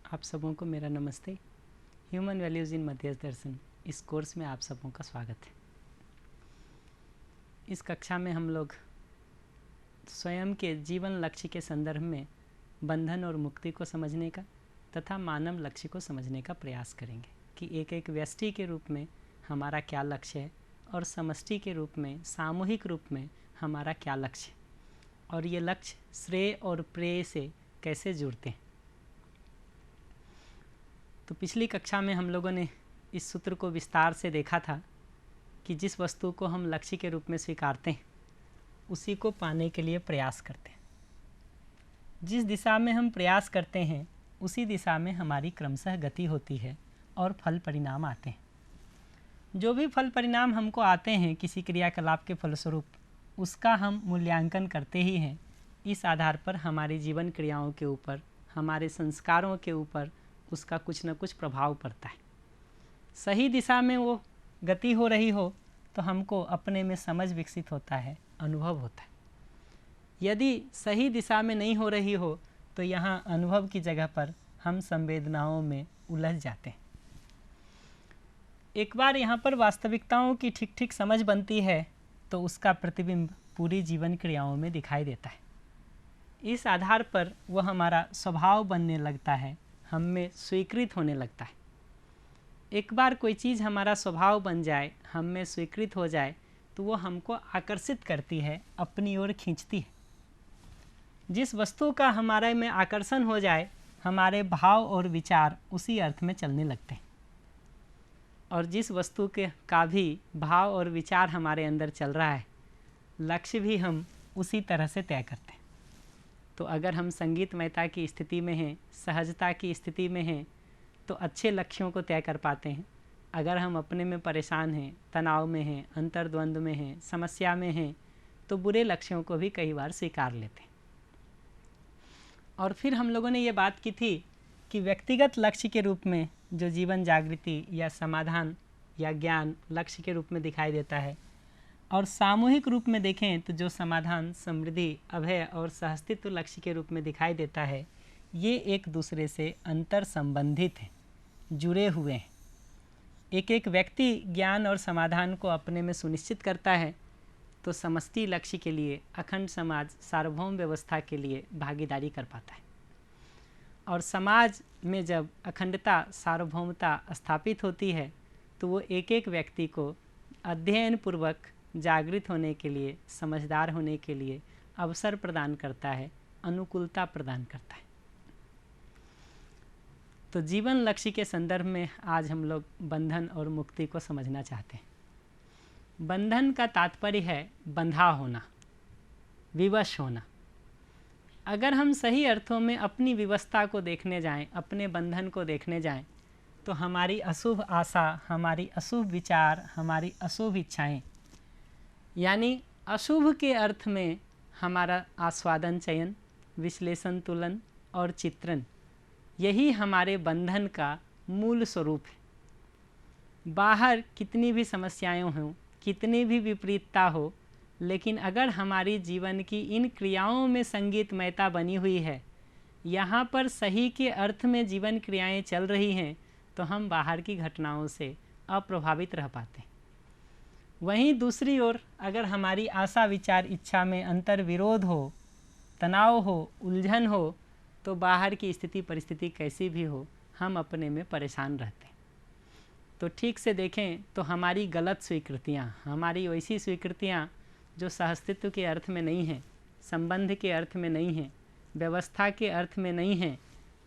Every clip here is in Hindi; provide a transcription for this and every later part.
आप सबों को मेरा नमस्ते। ह्यूमन वैल्यूज़ इन मध्यस्थ दर्शन इस कोर्स में आप सबों का स्वागत है। इस कक्षा में हम लोग स्वयं के जीवन लक्ष्य के संदर्भ में बंधन और मुक्ति को समझने का तथा मानव लक्ष्य को समझने का प्रयास करेंगे कि एक एक व्यष्टि के रूप में हमारा क्या लक्ष्य है और समष्टि के रूप में, सामूहिक रूप में हमारा क्या लक्ष्य है और ये लक्ष्य श्रेय और प्रेय से कैसे जुड़ते हैं। तो पिछली कक्षा में हम लोगों ने इस सूत्र को विस्तार से देखा था कि जिस वस्तु को हम लक्ष्य के रूप में स्वीकारते हैं उसी को पाने के लिए प्रयास करते हैं। जिस दिशा में हम प्रयास करते हैं उसी दिशा में हमारी क्रमशः गति होती है और फल परिणाम आते हैं। जो भी फल परिणाम हमको आते हैं किसी क्रियाकलाप के फलस्वरूप, उसका हम मूल्यांकन करते ही हैं। इस आधार पर हमारी जीवन क्रियाओं के ऊपर, हमारे संस्कारों के ऊपर उसका कुछ न कुछ प्रभाव पड़ता है। सही दिशा में वो गति हो रही हो तो हमको अपने में समझ विकसित होता है, अनुभव होता है। यदि सही दिशा में नहीं हो रही हो तो यहाँ अनुभव की जगह पर हम संवेदनाओं में उलझ जाते हैं। एक बार यहाँ पर वास्तविकताओं की ठीक ठीक समझ बनती है तो उसका प्रतिबिंब पूरी जीवन क्रियाओं में दिखाई देता है। इस आधार पर वह हमारा स्वभाव बनने लगता है, हम में स्वीकृत होने लगता है। एक बार कोई चीज़ हमारा स्वभाव बन जाए, हम में स्वीकृत हो जाए तो वो हमको आकर्षित करती है, अपनी ओर खींचती है। जिस वस्तु का हमारे में आकर्षण हो जाए, हमारे भाव और विचार उसी अर्थ में चलने लगते हैं। और जिस वस्तु के का भी भाव और विचार हमारे अंदर चल रहा है, लक्ष्य भी हम उसी तरह से तय करते हैं। तो अगर हम संगीतमयता की स्थिति में हैं, सहजता की स्थिति में हैं, तो अच्छे लक्ष्यों को तय कर पाते हैं। अगर हम अपने में परेशान हैं, तनाव में हैं, अंतर्द्वंद में हैं, समस्या में हैं, तो बुरे लक्ष्यों को भी कई बार स्वीकार लेते हैं। और फिर हम लोगों ने ये बात की थी कि व्यक्तिगत लक्ष्य के रूप में जो जीवन जागृति या समाधान या ज्ञान लक्ष्य के रूप में दिखाई देता है, और सामूहिक रूप में देखें तो जो समाधान, समृद्धि, अभय और सहअस्तित्व लक्ष्य के रूप में दिखाई देता है, ये एक दूसरे से अंतर संबंधित हैं, जुड़े हुए हैं। एक एक व्यक्ति ज्ञान और समाधान को अपने में सुनिश्चित करता है तो समष्टि लक्ष्य के लिए, अखंड समाज, सार्वभौम व्यवस्था के लिए भागीदारी कर पाता है। और समाज में जब अखंडता, सार्वभौमता स्थापित होती है तो वो एक एक व्यक्ति को अध्ययन पूर्वक जागृत होने के लिए, समझदार होने के लिए अवसर प्रदान करता है, अनुकूलता प्रदान करता है। तो जीवन लक्ष्य के संदर्भ में आज हम लोग बंधन और मुक्ति को समझना चाहते हैं। बंधन का तात्पर्य है बंधा होना, विवश होना। अगर हम सही अर्थों में अपनी विवशता को देखने जाएं, अपने बंधन को देखने जाएं, तो हमारी अशुभ आशा, हमारी अशुभ विचार, हमारी अशुभ इच्छाएं, यानी अशुभ के अर्थ में हमारा आस्वादन चयन, विश्लेषण तुलन और चित्रण, यही हमारे बंधन का मूल स्वरूप है। बाहर कितनी भी समस्याएं हों, कितनी भी विपरीतता हो, लेकिन अगर हमारी जीवन की इन क्रियाओं में संगीतमयता बनी हुई है, यहाँ पर सही के अर्थ में जीवन क्रियाएं चल रही हैं, तो हम बाहर की घटनाओं से अप्रभावित रह पाते हैं। वहीं दूसरी ओर अगर हमारी आशा, विचार, इच्छा में अंतर विरोध हो, तनाव हो, उलझन हो, तो बाहर की स्थिति परिस्थिति कैसी भी हो, हम अपने में परेशान रहते हैं। तो ठीक से देखें तो हमारी गलत स्वीकृतियाँ, हमारी वैसी स्वीकृतियाँ जो सहअस्तित्व के अर्थ में नहीं हैं, संबंध के अर्थ में नहीं हैं, व्यवस्था के अर्थ में नहीं हैं,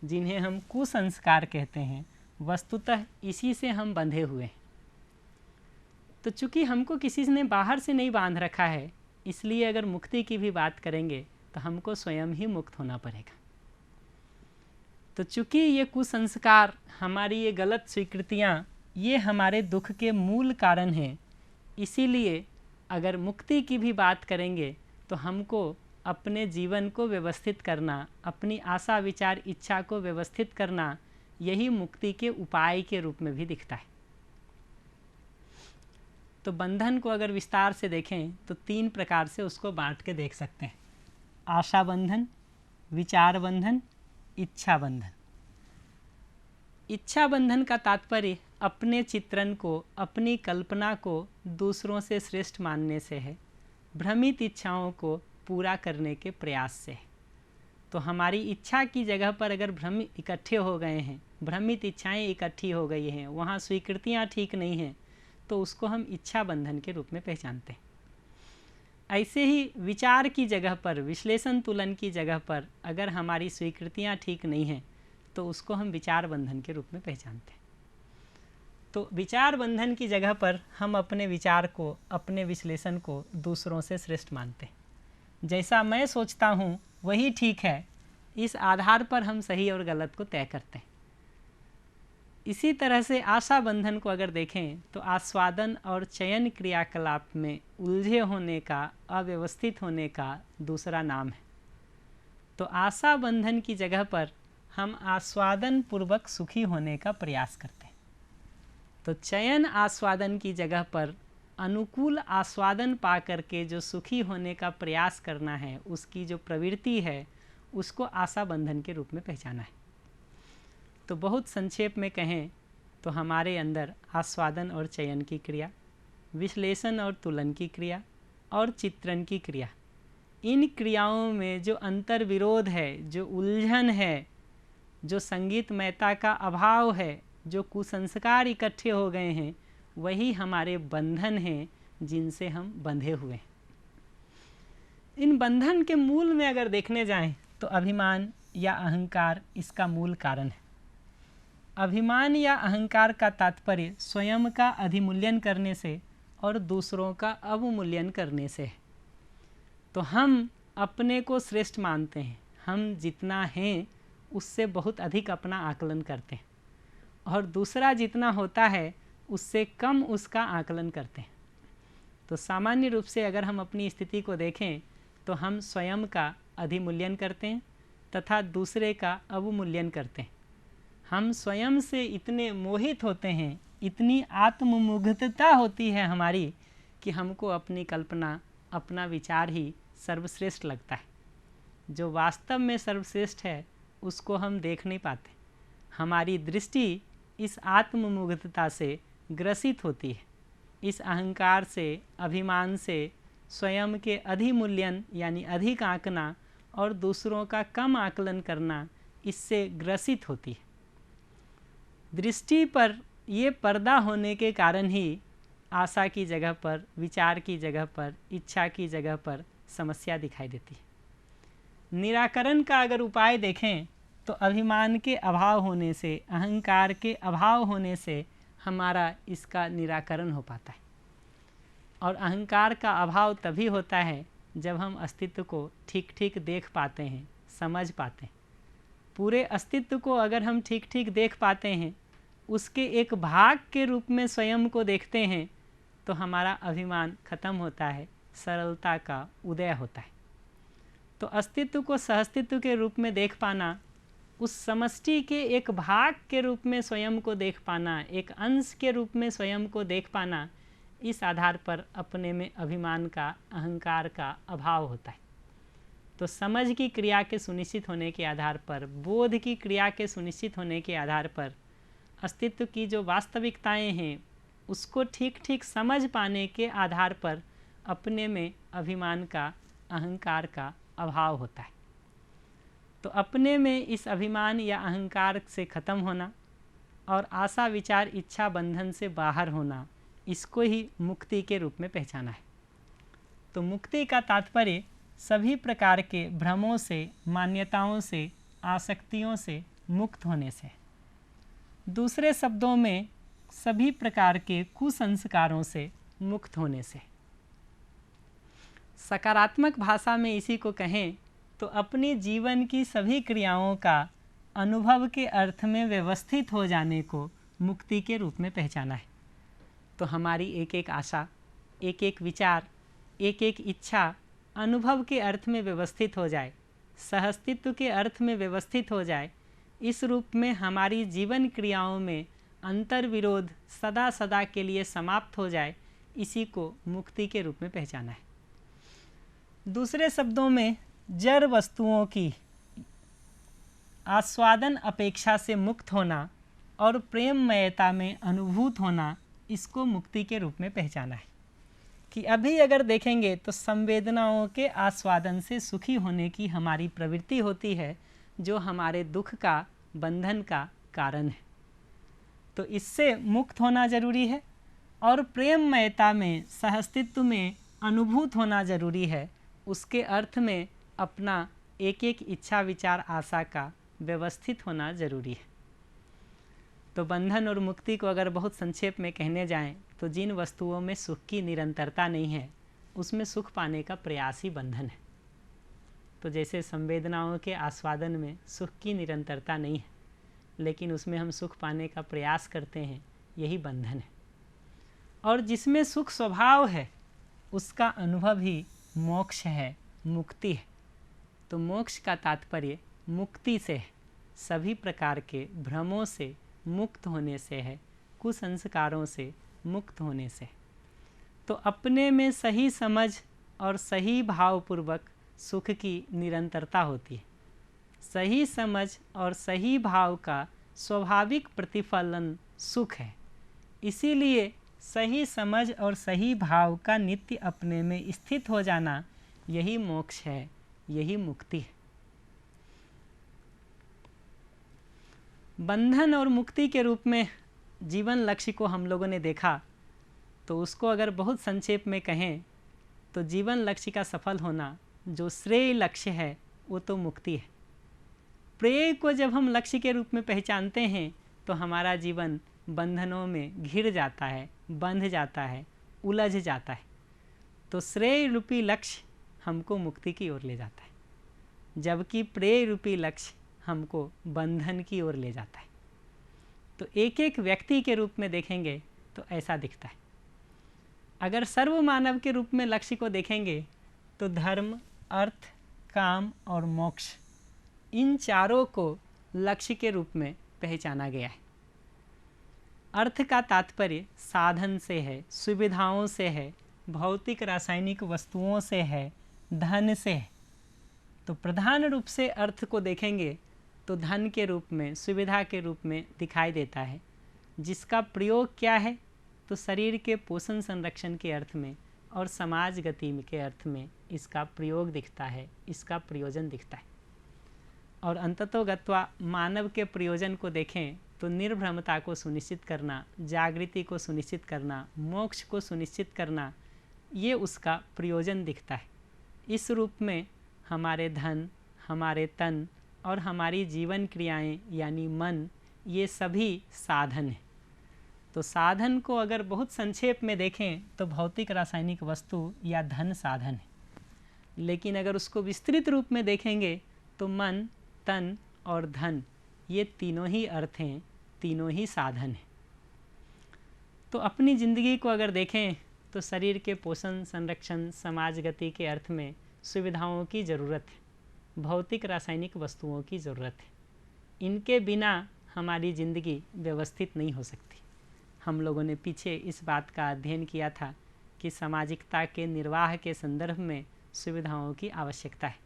जिन्हें हम कुसंस्कार कहते हैं, वस्तुतः इसी से हम बंधे हुए हैं। तो चूँकि हमको किसी ने बाहर से नहीं बांध रखा है, इसलिए अगर मुक्ति की भी बात करेंगे तो हमको स्वयं ही मुक्त होना पड़ेगा। तो चूँकि ये कुसंस्कार, हमारी ये गलत स्वीकृतियाँ, ये हमारे दुख के मूल कारण हैं, इसीलिए अगर मुक्ति की भी बात करेंगे तो हमको अपने जीवन को व्यवस्थित करना, अपनी आशा, विचार, इच्छा को व्यवस्थित करना, यही मुक्ति के उपाय के रूप में भी दिखता है। तो बंधन को अगर विस्तार से देखें तो 3 प्रकार से उसको बांट के देख सकते हैं: आशा बंधन, विचार बंधन, इच्छा बंधन। इच्छा बंधन का तात्पर्य अपने चित्रण को, अपनी कल्पना को दूसरों से श्रेष्ठ मानने से है, भ्रमित इच्छाओं को पूरा करने के प्रयास से है। तो हमारी इच्छा की जगह पर अगर भ्रम इकट्ठे हो गए हैं, भ्रमित इच्छाएं इकट्ठी हो गई हैं, वहाँ स्वीकृतियाँ ठीक नहीं हैं, तो उसको हम इच्छा बंधन के रूप में पहचानते हैं। ऐसे ही विचार की जगह पर, विश्लेषण तुलन की जगह पर अगर हमारी स्वीकृतियाँ ठीक नहीं हैं, तो उसको हम विचार बंधन के रूप में पहचानते हैं। तो विचार बंधन की जगह पर हम अपने विचार को, अपने विश्लेषण को दूसरों से श्रेष्ठ मानते हैं। जैसा मैं सोचता हूँ वही ठीक है, इस आधार पर हम सही और गलत को तय करते हैं। इसी तरह से आशा बंधन को अगर देखें तो आस्वादन और चयन क्रियाकलाप में उलझे होने का, अव्यवस्थित होने का दूसरा नाम है। तो आशा बंधन की जगह पर हम आस्वादन पूर्वक सुखी होने का प्रयास करते हैं। तो चयन आस्वादन की जगह पर अनुकूल आस्वादन पा करके जो सुखी होने का प्रयास करना है, उसकी जो प्रवृत्ति है, उसको आशा बंधन के रूप में पहचाना है। तो बहुत संक्षेप में कहें तो हमारे अंदर आस्वादन और चयन की क्रिया, विश्लेषण और तुलन की क्रिया और चित्रण की क्रिया, इन क्रियाओं में जो अंतर विरोध है, जो उलझन है, जो संगीतमयता का अभाव है, जो कुसंस्कार इकट्ठे हो गए हैं, वही हमारे बंधन हैं जिनसे हम बंधे हुए हैं। इन बंधन के मूल में अगर देखने जाएं तो अभिमान या अहंकार इसका मूल कारण है। अभिमान या अहंकार का तात्पर्य स्वयं का अधिमूल्यन करने से और दूसरों का अवमूल्यन करने से है। तो हम अपने को श्रेष्ठ मानते हैं, हम जितना हैं उससे बहुत अधिक अपना आकलन करते हैं, और दूसरा जितना होता है उससे कम उसका आकलन करते हैं। तो सामान्य रूप से अगर हम अपनी स्थिति को देखें तो हम स्वयं का अधिमूल्यन करते हैं तथा दूसरे का अवमूल्यन करते हैं। हम स्वयं से इतने मोहित होते हैं, इतनी आत्ममुग्धता होती है हमारी कि हमको अपनी कल्पना, अपना विचार ही सर्वश्रेष्ठ लगता है। जो वास्तव में सर्वश्रेष्ठ है उसको हम देख नहीं पाते। हमारी दृष्टि इस आत्ममुग्धता से ग्रसित होती है। इस अहंकार से, अभिमान से, स्वयं के अधिमूल्यन यानी अधिक आंकना और दूसरों का कम आकलन करना, इससे ग्रसित होती है। दृष्टि पर ये पर्दा होने के कारण ही आशा की जगह पर, विचार की जगह पर, इच्छा की जगह पर समस्या दिखाई देती है। निराकरण का अगर उपाय देखें तो अभिमान के अभाव होने से, अहंकार के अभाव होने से हमारा इसका निराकरण हो पाता है। और अहंकार का अभाव तभी होता है जब हम अस्तित्व को ठीक ठीक देख पाते हैं, समझ पाते हैं। पूरे अस्तित्व को अगर हम ठीक ठीक देख पाते हैं, उसके एक भाग के रूप में स्वयं को देखते हैं, तो हमारा अभिमान खत्म होता है, सरलता का उदय होता है। तो अस्तित्व को सहअस्तित्व के रूप में देख पाना, उस समष्टि के एक भाग के रूप में स्वयं को देख पाना, एक अंश के रूप में स्वयं को देख पाना, इस आधार पर अपने में अभिमान का, अहंकार का अभाव होता है। तो समझ की क्रिया के सुनिश्चित होने के आधार पर, बोध की क्रिया के सुनिश्चित होने के आधार पर, अस्तित्व की जो वास्तविकताएं हैं उसको ठीक ठीक समझ पाने के आधार पर अपने में अभिमान का, अहंकार का अभाव होता है। तो अपने में इस अभिमान या अहंकार से ख़त्म होना और आशा, विचार, इच्छा बंधन से बाहर होना, इसको ही मुक्ति के रूप में पहचाना है। तो मुक्ति का तात्पर्य सभी प्रकार के भ्रमों से, मान्यताओं से, आसक्तियों से मुक्त होने से, दूसरे शब्दों में सभी प्रकार के कुसंस्कारों से मुक्त होने से। सकारात्मक भाषा में इसी को कहें तो अपने जीवन की सभी क्रियाओं का अनुभव के अर्थ में व्यवस्थित हो जाने को मुक्ति के रूप में पहचाना है। तो हमारी एक एक आशा, एक एक विचार, एक एक इच्छा अनुभव के अर्थ में व्यवस्थित हो जाए, सहअस्तित्व के अर्थ में व्यवस्थित हो जाए, इस रूप में हमारी जीवन क्रियाओं में अंतर विरोध सदा सदा के लिए समाप्त हो जाए, इसी को मुक्ति के रूप में पहचाना है। दूसरे शब्दों में जड़ वस्तुओं की आस्वादन अपेक्षा से मुक्त होना और प्रेममयता में अनुभूत होना, इसको मुक्ति के रूप में पहचाना है। कि अभी अगर देखेंगे तो संवेदनाओं के आस्वादन से सुखी होने की हमारी प्रवृत्ति होती है, जो हमारे दुख का, बंधन का कारण है। तो इससे मुक्त होना जरूरी है और प्रेममयता में, सहअस्तित्व में अनुभूत होना जरूरी है। उसके अर्थ में अपना एक एक इच्छा, विचार, आशा का व्यवस्थित होना जरूरी है। तो बंधन और मुक्ति को अगर बहुत संक्षेप में कहने जाएं तो जिन वस्तुओं में सुख की निरंतरता नहीं है, उसमें सुख पाने का प्रयास ही बंधन है। तो जैसे संवेदनाओं के आस्वादन में सुख की निरंतरता नहीं है, लेकिन उसमें हम सुख पाने का प्रयास करते हैं, यही बंधन है। और जिसमें सुख स्वभाव है, उसका अनुभव ही मोक्ष है, मुक्ति है। तो मोक्ष का तात्पर्य मुक्ति से है, सभी प्रकार के भ्रमों से मुक्त होने से है, कुसंस्कारों से मुक्त होने से। तो अपने में सही समझ और सही भावपूर्वक सुख की निरंतरता होती है। सही समझ और सही भाव का स्वाभाविक प्रतिफलन सुख है। इसीलिए सही समझ और सही भाव का नित्य अपने में स्थित हो जाना, यही मोक्ष है, यही मुक्ति है। बंधन और मुक्ति के रूप में जीवन लक्ष्य को हम लोगों ने देखा, तो उसको अगर बहुत संक्षेप में कहें तो जीवन लक्ष्य का सफल होना, जो श्रेय लक्ष्य है, वो तो मुक्ति है। प्रेय को जब हम लक्ष्य के रूप में पहचानते हैं तो हमारा जीवन बंधनों में घिर जाता है, बंध जाता है, उलझ जाता है। तो श्रेय रूपी लक्ष्य हमको मुक्ति की ओर ले जाता है, जबकि प्रेय रूपी लक्ष्य हमको बंधन की ओर ले जाता है। तो एक एक व्यक्ति के रूप में देखेंगे तो ऐसा दिखता है। अगर सर्व मानव के रूप में लक्ष्य को देखेंगे तो धर्म, अर्थ, काम और मोक्ष, इन चारों को लक्ष्य के रूप में पहचाना गया है। अर्थ का तात्पर्य साधन से है, सुविधाओं से है, भौतिक रासायनिक वस्तुओं से है, धन से है। तो प्रधान रूप से अर्थ को देखेंगे तो धन के रूप में, सुविधा के रूप में दिखाई देता है, जिसका प्रयोग क्या है, तो शरीर के पोषण संरक्षण के अर्थ में और समाज गति के अर्थ में इसका प्रयोग दिखता है, इसका प्रयोजन दिखता है। और अंततोगत्वा मानव के प्रयोजन को देखें तो निर्भ्रमता को सुनिश्चित करना, जागृति को सुनिश्चित करना, मोक्ष को सुनिश्चित करना, ये उसका प्रयोजन दिखता है। इस रूप में हमारे धन, हमारे तन और हमारी जीवन क्रियाएं यानी मन, ये सभी साधन हैं। तो साधन को अगर बहुत संक्षेप में देखें तो भौतिक रासायनिक वस्तु या धन साधन है, लेकिन अगर उसको विस्तृत रूप में देखेंगे तो मन, तन और धन, ये तीनों ही अर्थ हैं, तीनों ही साधन हैं। तो अपनी ज़िंदगी को अगर देखें तो शरीर के पोषण, संरक्षण, समाज गति के अर्थ में सुविधाओं की ज़रूरत है, भौतिक रासायनिक वस्तुओं की ज़रूरत है। इनके बिना हमारी ज़िंदगी व्यवस्थित नहीं हो सकती। हम लोगों ने पीछे इस बात का अध्ययन किया था कि सामाजिकता के निर्वाह के संदर्भ में सुविधाओं की आवश्यकता है।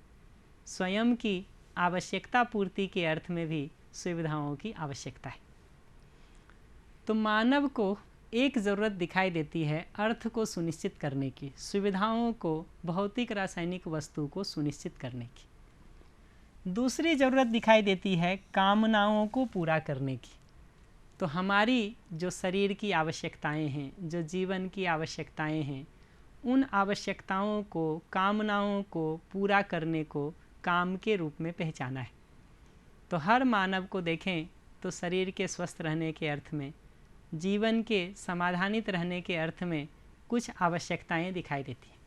स्वयं की आवश्यकता पूर्ति के अर्थ में भी सुविधाओं की आवश्यकता है। तो मानव को एक ज़रूरत दिखाई देती है अर्थ को सुनिश्चित करने की, सुविधाओं को, भौतिक रासायनिक वस्तु को सुनिश्चित करने की। दूसरी ज़रूरत दिखाई देती है कामनाओं को पूरा करने की। तो हमारी जो शरीर की आवश्यकताएं हैं, जो जीवन की आवश्यकताएं हैं, उन आवश्यकताओं को, कामनाओं को पूरा करने को काम के रूप में पहचाना है। तो हर मानव को देखें तो शरीर के स्वस्थ रहने के अर्थ में, जीवन के समाधानित रहने के अर्थ में कुछ आवश्यकताएं दिखाई देती हैं।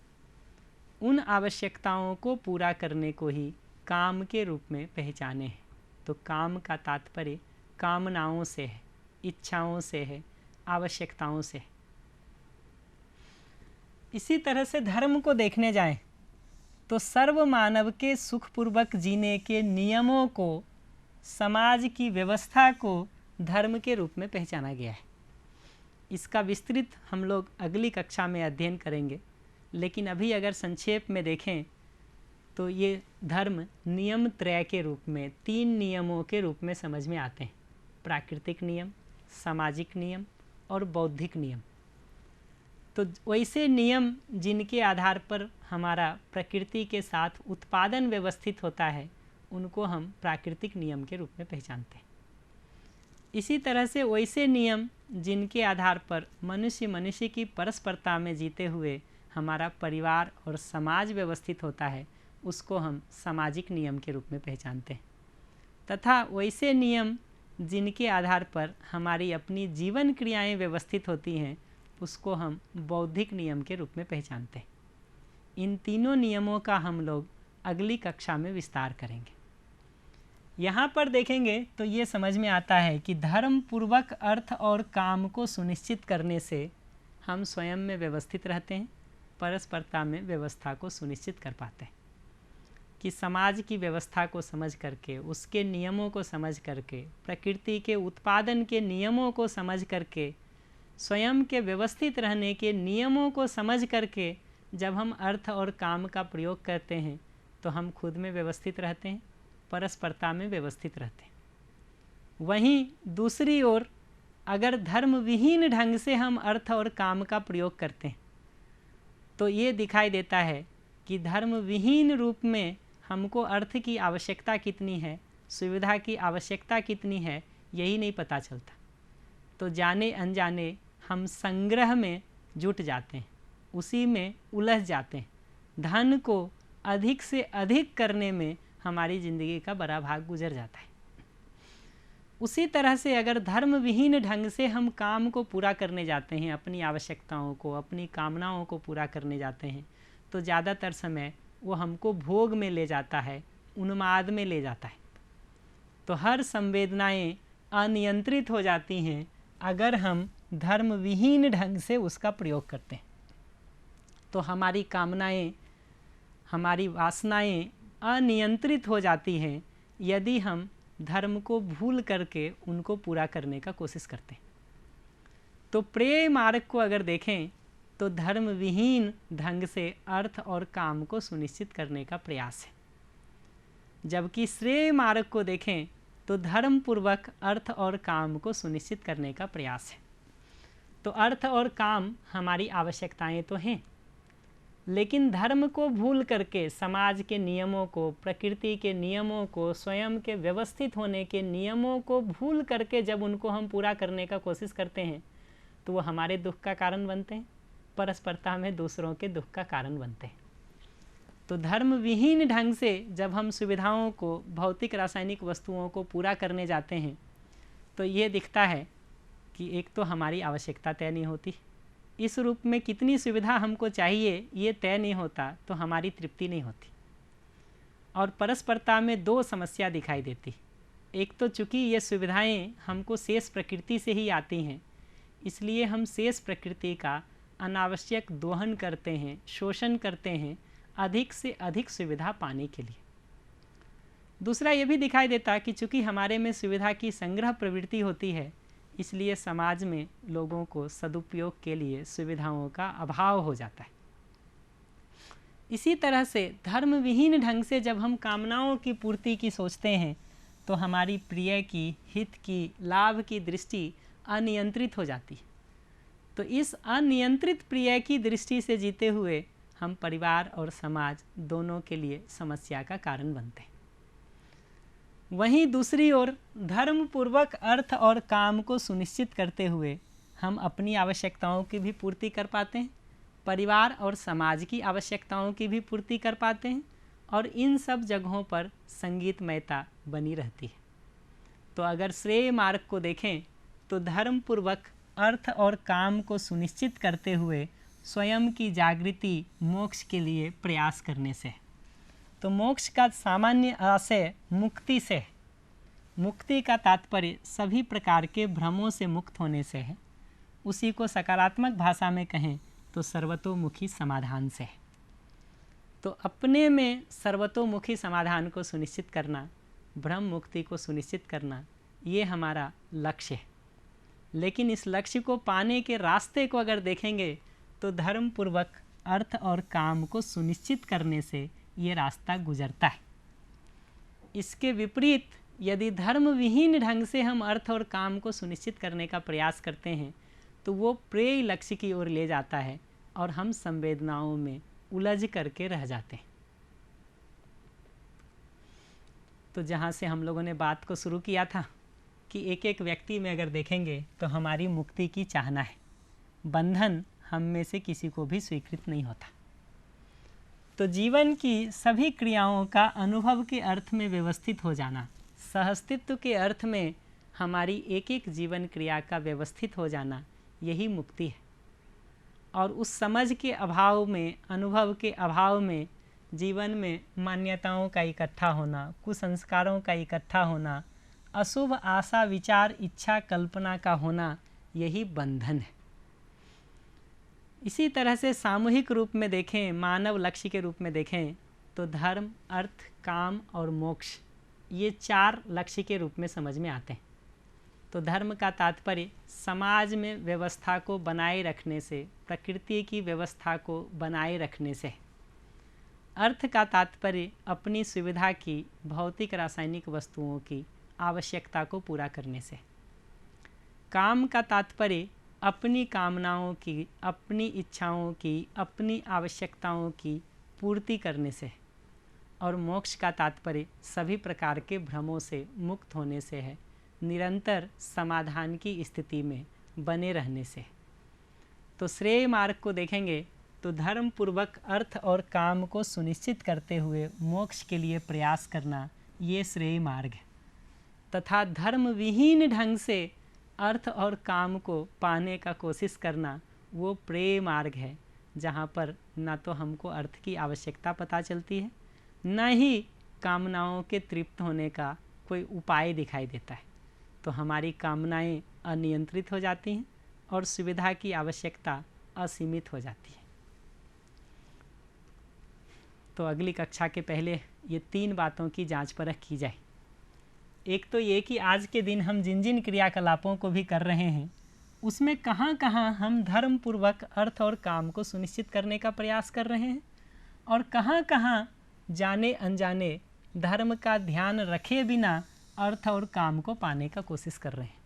उन आवश्यकताओं को पूरा करने को ही काम के रूप में पहचाने हैं। तो काम का तात्पर्य कामनाओं से है, इच्छाओं से है, आवश्यकताओं से है। इसी तरह से धर्म को देखने जाएं तो सर्व मानव के सुखपूर्वक जीने के नियमों को, समाज की व्यवस्था को धर्म के रूप में पहचाना गया है। इसका विस्तृत हम लोग अगली कक्षा में अध्ययन करेंगे, लेकिन अभी अगर संक्षेप में देखें तो ये धर्म नियम त्रय के रूप में, 3 नियमों के रूप में समझ में आते हैं। प्राकृतिक नियम, सामाजिक नियम और बौद्धिक नियम। तो वैसे नियम जिनके आधार पर हमारा प्रकृति के साथ उत्पादन व्यवस्थित होता है, उनको हम प्राकृतिक नियम के रूप में पहचानते हैं। इसी तरह से वैसे नियम जिनके आधार पर मनुष्य की परस्परता में जीते हुए हमारा परिवार और समाज व्यवस्थित होता है, उसको हम सामाजिक नियम के रूप में पहचानते हैं। तथा वैसे नियम जिनके आधार पर हमारी अपनी जीवन क्रियाएं व्यवस्थित होती हैं, उसको हम बौद्धिक नियम के रूप में पहचानते हैं। इन तीनों नियमों का हम लोग अगली कक्षा में विस्तार करेंगे। यहाँ पर देखेंगे तो ये समझ में आता है कि धर्म पूर्वक अर्थ और काम को सुनिश्चित करने से हम स्वयं में व्यवस्थित रहते हैं, परस्परता में व्यवस्था को सुनिश्चित कर पाते हैं। कि समाज की व्यवस्था को समझ करके, उसके नियमों को समझ करके, प्रकृति के उत्पादन के नियमों को समझ करके, स्वयं के व्यवस्थित रहने के नियमों को समझ करके जब हम अर्थ और काम का प्रयोग करते हैं तो हम खुद में व्यवस्थित रहते हैं, परस्परता में व्यवस्थित रहते हैं। वहीं दूसरी ओर अगर धर्म विहीन ढंग से हम अर्थ और काम का प्रयोग करते हैं तो ये दिखाई देता है कि धर्म विहीन रूप में हमको अर्थ की आवश्यकता कितनी है, सुविधा की आवश्यकता कितनी है, यही नहीं पता चलता। तो जाने अनजाने हम संग्रह में जुट जाते हैं, उसी में उलझ जाते हैं। धन को अधिक से अधिक करने में हमारी ज़िंदगी का बड़ा भाग गुजर जाता है। उसी तरह से अगर धर्म विहीन ढंग से हम काम को पूरा करने जाते हैं, अपनी आवश्यकताओं को, अपनी कामनाओं को पूरा करने जाते हैं, तो ज़्यादातर समय वो हमको भोग में ले जाता है, उन्माद में ले जाता है। तो हर संवेदनाएं अनियंत्रित हो जाती हैं अगर हम धर्म विहीन ढंग से उसका प्रयोग करते हैं। तो हमारी कामनाएं, हमारी वासनाएं अनियंत्रित हो जाती हैं यदि हम धर्म को भूल करके उनको पूरा करने का कोशिश करते हैं। तो प्रेय मार्ग को अगर देखें तो धर्म विहीन ढंग से अर्थ और काम को सुनिश्चित करने का प्रयास है, जबकि श्रेय मार्ग को देखें तो धर्म पूर्वक अर्थ और काम को सुनिश्चित करने का प्रयास है। तो अर्थ और काम हमारी आवश्यकताएं तो हैं, लेकिन धर्म को भूल करके समाज के नियमों को, प्रकृति के नियमों को, स्वयं के व्यवस्थित होने के नियमों को भूल करके जब उनको हम पूरा करने का कोशिश करते हैं तो वो हमारे दुख का कारण बनते हैं, परस्परता में दूसरों के दुख का कारण बनते हैं। तो धर्म विहीन ढंग से जब हम सुविधाओं को, भौतिक रासायनिक वस्तुओं को पूरा करने जाते हैं तो ये दिखता है कि एक तो हमारी आवश्यकता तय नहीं होती, इस रूप में कितनी सुविधा हमको चाहिए ये तय नहीं होता, तो हमारी तृप्ति नहीं होती। और परस्परता में दो समस्या दिखाई देती। एक तो चूँकि ये सुविधाएं हमको शेष प्रकृति से ही आती हैं, इसलिए हम शेष प्रकृति का अनावश्यक दोहन करते हैं, शोषण करते हैं अधिक से अधिक सुविधा पाने के लिए। दूसरा ये भी दिखाई देता कि चूँकि हमारे में सुविधा की संग्रह प्रवृत्ति होती है, इसलिए समाज में लोगों को सदुपयोग के लिए सुविधाओं का अभाव हो जाता है। इसी तरह से धर्म विहीन ढंग से जब हम कामनाओं की पूर्ति की सोचते हैं तो हमारी प्रिय की, हित की, लाभ की दृष्टि अनियंत्रित हो जाती है। तो इस अनियंत्रित प्रिय की दृष्टि से जीते हुए हम परिवार और समाज दोनों के लिए समस्या का कारण बनते हैं। वहीं दूसरी ओर धर्म पूर्वक अर्थ और काम को सुनिश्चित करते हुए हम अपनी आवश्यकताओं की भी पूर्ति कर पाते हैं, परिवार और समाज की आवश्यकताओं की भी पूर्ति कर पाते हैं, और इन सब जगहों पर संगीतमयता बनी रहती है। तो अगर श्रेय मार्ग को देखें तो धर्म पूर्वक अर्थ और काम को सुनिश्चित करते हुए स्वयं की जागृति मोक्ष के लिए प्रयास करने से। तो मोक्ष का सामान्य आशय मुक्ति से है। मुक्ति का तात्पर्य सभी प्रकार के भ्रमों से मुक्त होने से है। उसी को सकारात्मक भाषा में कहें तो सर्वतोमुखी समाधान से है। तो अपने में सर्वतोमुखी समाधान को सुनिश्चित करना, ब्रह्म मुक्ति को सुनिश्चित करना, ये हमारा लक्ष्य है। लेकिन इस लक्ष्य को पाने के रास्ते को अगर देखेंगे तो धर्म पूर्वक अर्थ और काम को सुनिश्चित करने से ये रास्ता गुजरता है। इसके विपरीत यदि धर्म विहीन ढंग से हम अर्थ और काम को सुनिश्चित करने का प्रयास करते हैं तो वो प्रेय लक्ष्य की ओर ले जाता है और हम संवेदनाओं में उलझ करके रह जाते हैं। तो जहाँ से हम लोगों ने बात को शुरू किया था कि एक एक व्यक्ति में अगर देखेंगे तो हमारी मुक्ति की चाहना है, बंधन हम में से किसी को भी स्वीकृत नहीं होता। तो जीवन की सभी क्रियाओं का अनुभव के अर्थ में व्यवस्थित हो जाना, सहअस्तित्व के अर्थ में हमारी एक एक जीवन क्रिया का व्यवस्थित हो जाना, यही मुक्ति है। और उस समझ के अभाव में, अनुभव के अभाव में जीवन में मान्यताओं का इकट्ठा होना, कुसंस्कारों का इकट्ठा होना, अशुभ आशा विचार इच्छा कल्पना का होना, यही बंधन है। इसी तरह से सामूहिक रूप में देखें, मानव लक्ष्य के रूप में देखें तो धर्म, अर्थ, काम और मोक्ष, ये 4 लक्ष्य के रूप में समझ में आते हैं। तो धर्म का तात्पर्य समाज में व्यवस्था को बनाए रखने से, प्रकृति की व्यवस्था को बनाए रखने से। अर्थ का तात्पर्य अपनी सुविधा की भौतिक रासायनिक वस्तुओं की आवश्यकता को पूरा करने से। काम का तात्पर्य अपनी कामनाओं की, अपनी इच्छाओं की, अपनी आवश्यकताओं की पूर्ति करने से। और मोक्ष का तात्पर्य सभी प्रकार के भ्रमों से मुक्त होने से है, निरंतर समाधान की स्थिति में बने रहने से। तो श्रेय मार्ग को देखेंगे तो धर्म पूर्वक अर्थ और काम को सुनिश्चित करते हुए मोक्ष के लिए प्रयास करना, ये श्रेय मार्ग है। तथा धर्म विहीन ढंग से अर्थ और काम को पाने का कोशिश करना, वो प्रेय मार्ग है, जहाँ पर ना तो हमको अर्थ की आवश्यकता पता चलती है, न ही कामनाओं के तृप्त होने का कोई उपाय दिखाई देता है। तो हमारी कामनाएं अनियंत्रित हो जाती हैं और सुविधा की आवश्यकता असीमित हो जाती है। तो अगली कक्षा के पहले ये 3 बातों की जांच परख की जाए। एक तो ये कि आज के दिन हम जिन जिन क्रियाकलापों को भी कर रहे हैं उसमें कहाँ कहाँ हम धर्म पूर्वक अर्थ और काम को सुनिश्चित करने का प्रयास कर रहे हैं और कहाँ कहाँ जाने अनजाने धर्म का ध्यान रखे बिना अर्थ और काम को पाने का कोशिश कर रहे हैं।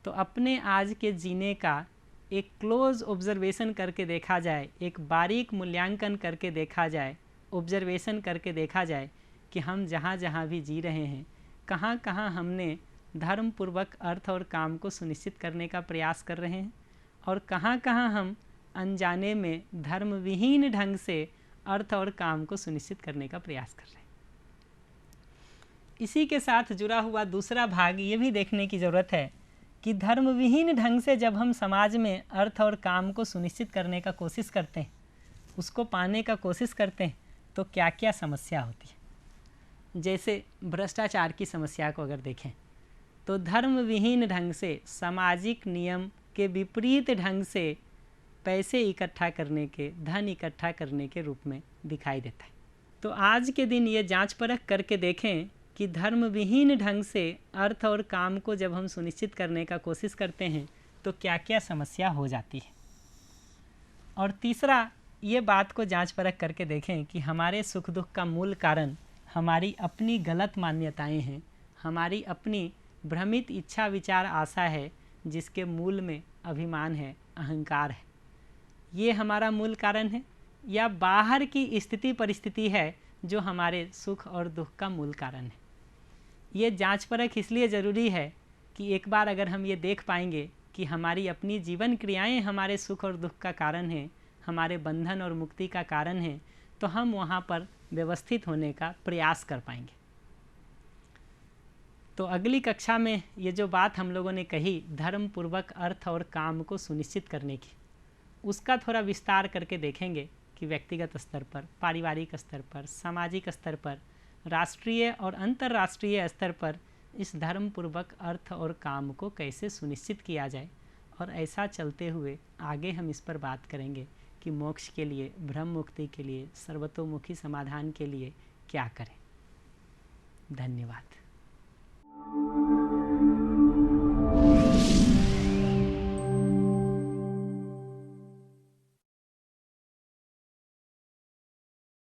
तो अपने आज के जीने का एक क्लोज ऑब्जर्वेशन करके देखा जाए, एक बारीक मूल्यांकन करके देखा जाए, ऑब्जर्वेशन करके देखा जाए कि हम जहाँ जहाँ भी जी रहे हैं कहाँ कहाँ हमने धर्म पूर्वक अर्थ और काम को सुनिश्चित करने का प्रयास कर रहे हैं और कहाँ कहाँ हम अनजाने में धर्म विहीन ढंग से अर्थ और काम को सुनिश्चित करने का प्रयास कर रहे हैं। इसी के साथ जुड़ा हुआ दूसरा भाग ये भी देखने की ज़रूरत है कि धर्म विहीन ढंग से जब हम समाज में अर्थ और काम को सुनिश्चित करने का कोशिश करते हैं, उसको पाने का कोशिश करते हैं, तो क्या क्या समस्या होती है। जैसे भ्रष्टाचार की समस्या को अगर देखें तो धर्म विहीन ढंग से, सामाजिक नियम के विपरीत ढंग से पैसे इकट्ठा करने के, धन इकट्ठा करने के रूप में दिखाई देता है। तो आज के दिन ये जांच परख करके देखें कि धर्म विहीन ढंग से अर्थ और काम को जब हम सुनिश्चित करने का कोशिश करते हैं तो क्या क्या समस्या हो जाती है। और तीसरा, ये बात को जांच परख करके देखें कि हमारे सुख दुख का मूल कारण हमारी अपनी गलत मान्यताएं हैं, हमारी अपनी भ्रमित इच्छा विचार आशा है, जिसके मूल में अभिमान है, अहंकार है। ये हमारा मूल कारण है या बाहर की स्थिति परिस्थिति है जो हमारे सुख और दुख का मूल कारण है। ये जांच परख इसलिए ज़रूरी है कि एक बार अगर हम ये देख पाएंगे कि हमारी अपनी जीवन क्रियाएं हमारे सुख और दुख का कारण हैं, हमारे बंधन और मुक्ति का कारण हैं, तो हम वहाँ पर व्यवस्थित होने का प्रयास कर पाएंगे। तो अगली कक्षा में ये जो बात हम लोगों ने कही धर्म पूर्वक अर्थ और काम को सुनिश्चित करने की, उसका थोड़ा विस्तार करके देखेंगे कि व्यक्तिगत स्तर पर, पारिवारिक स्तर पर, सामाजिक स्तर पर, राष्ट्रीय और अंतर्राष्ट्रीय स्तर पर इस धर्म पूर्वक अर्थ और काम को कैसे सुनिश्चित किया जाए। और ऐसा चलते हुए आगे हम इस पर बात करेंगे कि मोक्ष के लिए, भ्रम मुक्ति के लिए, सर्वतोमुखी समाधान के लिए क्या करें। धन्यवाद।